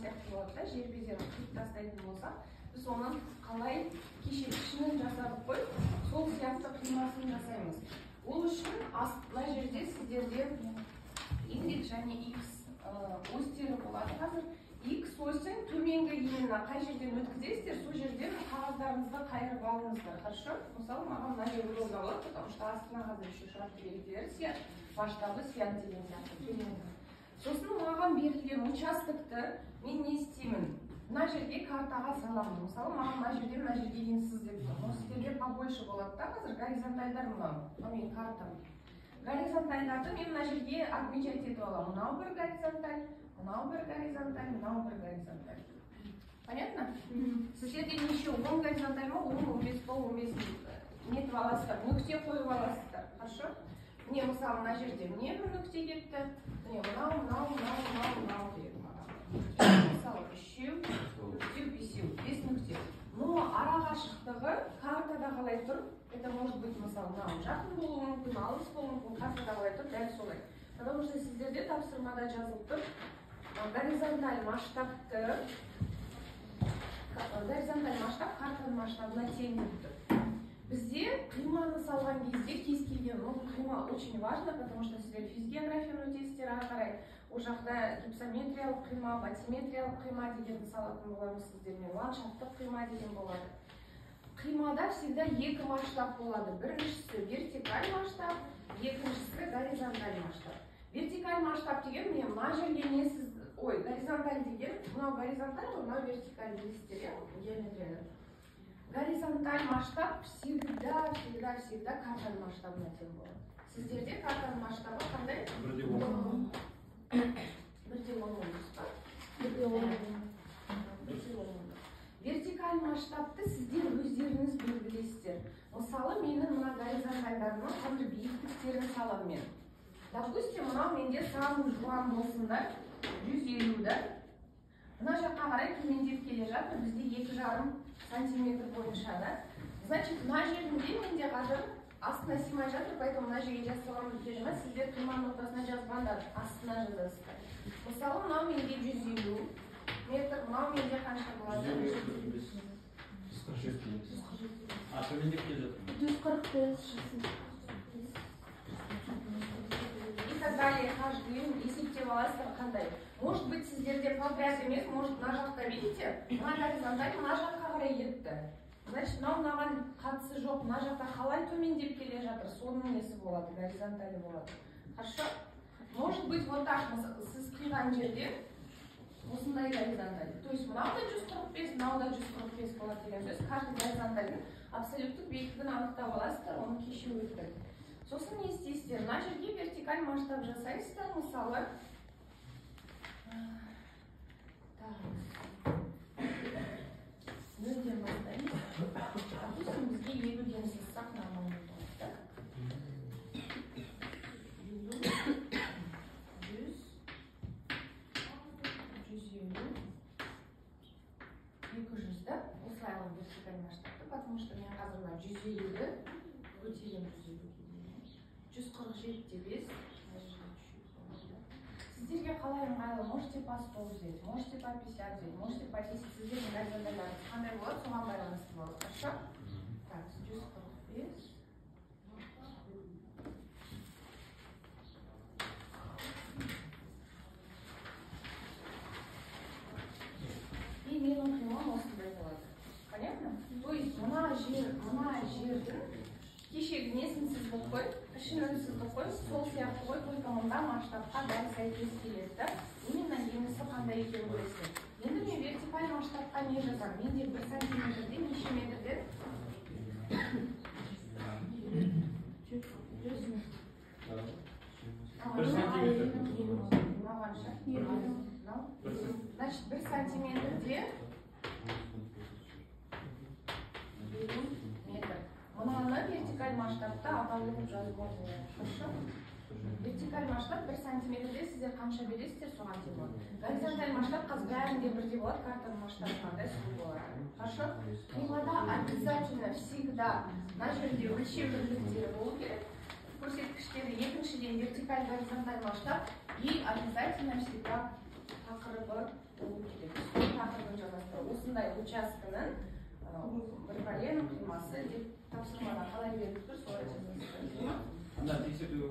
сияқты болады да, жер бедерін қиып тастайтын болсақ, біз оның қалай кеше ішінен жасадық қой, сол сияқты қимасын жасаймыз. Ол үшін мына жерде сіздерде индекс және X осьтері болады қазір. X осьін төменгі именно қай жерден өткізесіздер, сол жерден қағаздарыңызды қайырып алыңыздар, хорошо? Мысалы, маған мына жер удобно болады, потому что астына қазір еще шартты белгілері сияқты, масштабы сияқты деген сияқты төменгі. Сосын маған берілген участокты мен не істеймін? Мына жерге картаға саламын. Мысалы, маған мына жерге дейін сызып тұрмын. Но сіздерде побольше болады да, қазір горизонтальдар мынау, менің картам. Горизонтальдарды мен мына жерге отмечать етіп аламын. Мынау бір горизонталь, мынау бір горизонталь, мынау бір горизонталь. Понятно? Сіздерде неше 10 горизонталь ма, 10, 15 па, 15 нетіп аласыздар, нүкте қойып аласыздар. Хорошо? Міне, мысалы, мына жерде міне бір нүкте кетті. Міне, мынау керек маған. Мысалы, үшеу, төртеу, бесеу, 5 нүкте. Но ара қашықтығы картада қалай тұр? Это может быть, мысалы, мынау жақын болуы мүмкін, алыс болуы мүмкін, картада қалай тұр, дәл солай. Потому что сіздерде тапсырмада жазылып тұр, горизонталь масштаб картаның масштабына тең болып тұр. Бізде қиманы салған кезде кез келген, қима очень важно, потому что сіздер физгеографияны өтесіздер ары қарай. Ол жақта гипсометриялық қима, батиметриялық қима дегенді салатын боламыз сіздермен, ландшафттық қима деген болады. Қимада всегда екі масштаб болады. Біріншісі вертикаль масштаб, екіншісі горизонталь масштаб. Вертикаль масштаб деген, мына жерге не сіз, горизонталь деген, мынау горизонталь, мынау вертикаль білесіздер, геометрияда. Горизонталь масштаб всегда картаның масштабына тең болады. Сіздерде картаның масштабы қандай? 1:10 Вертикаль масштабты сіздер өздеріңіз белгілейсіздер. Мысалы, менің мына горизонтальдарымның қандай биіктіктерін салам мен. Допустим, мынау менде самый жуан болсында 150 да. Мына жаққа қарай төмендеп келе жатыр, бізде 2,5 сантиметр бойынша да. Значит, мына жерінде менде қазір астына симай жатыр, поэтому мына жерге жазылған керек емес, сіздер қиманың ортасына жазбаңдар, астына жазасыздар. Мысалы, мынау менде 150 метр, мынау менде қанша болады? 146. Төмендеп келе жатыр. 145. И так далее, каждый есептеп аласыздар қандай. Может быть, сіздерде подряд емес, может, мына жақта, видите, мына горизонталь мына жаққа қарай кетті. Значит, мынаған қатысы жоқ, мына жақта қалай төмендеп келе жатыр, соның несі болады, горизонталі болады. Хорошо? Может быть, вот так, сіз қиған жерде осындай горизонталь. То есть, мынау да 145, мынау да 145 болады деген сөз. Каждый горизонтальдің абсолюттік биіктігін анықтап аласыздар, оны кеше өттік. Сосын не істейсіздер? Мына жерге вертикаль масштаб жасайсыздар, мысалы. Нөлден бастаймыз. Допустим, бізге елуден сызсақ нормально болады, так? 200, да? Осылай аламын вертикаль масштабты, потому что мен қазір 150-ді көтерем 147 Сіздерге қалай ыңғайлы, можете по 100 взять, можете по 50 взять, можете по 10, сіздердің горизонтальдарыңыз қандай болады, соған байланысты болады, хорошо? Так, 145. И менің қимам осындай болады. Понятно? То есть, мына жердің кешегі несін сіз бұл қой, ішінің сіз бұл қой, сол сияқты қой, только мұнда масштабқа дәл сәйкес келеді да. Именно енісі қандай екенін көресіздер. Енді мен вертикаль масштабқа не жазам? Менде 1 сантиметрде, неше метрде? 1 сантиметр. Значит, 1 сантиметрде метр. Мынаны вертикаль масштабта аталып жазып алыңыздар. Хорошо? Вертикаль масштаб 1 сантиметрде сіздер қанша бересіздер, соған тең болады. Горизонталь масштаб қазір бәрінде бірдей болады, картаның масштабы қандай сол болады. Хорошо? Қимада обязательно всегда мына жерде өлшем бірліктері болу керек. Көрсеткіштері екіншіден вертикаль горизонталь масштаб и обязательно всегда тақырыбы болу керек. ушундай участканын bir полена кыймасы деп тапсырмада калай берип тур, солай жазасыздар. Анда тексерүү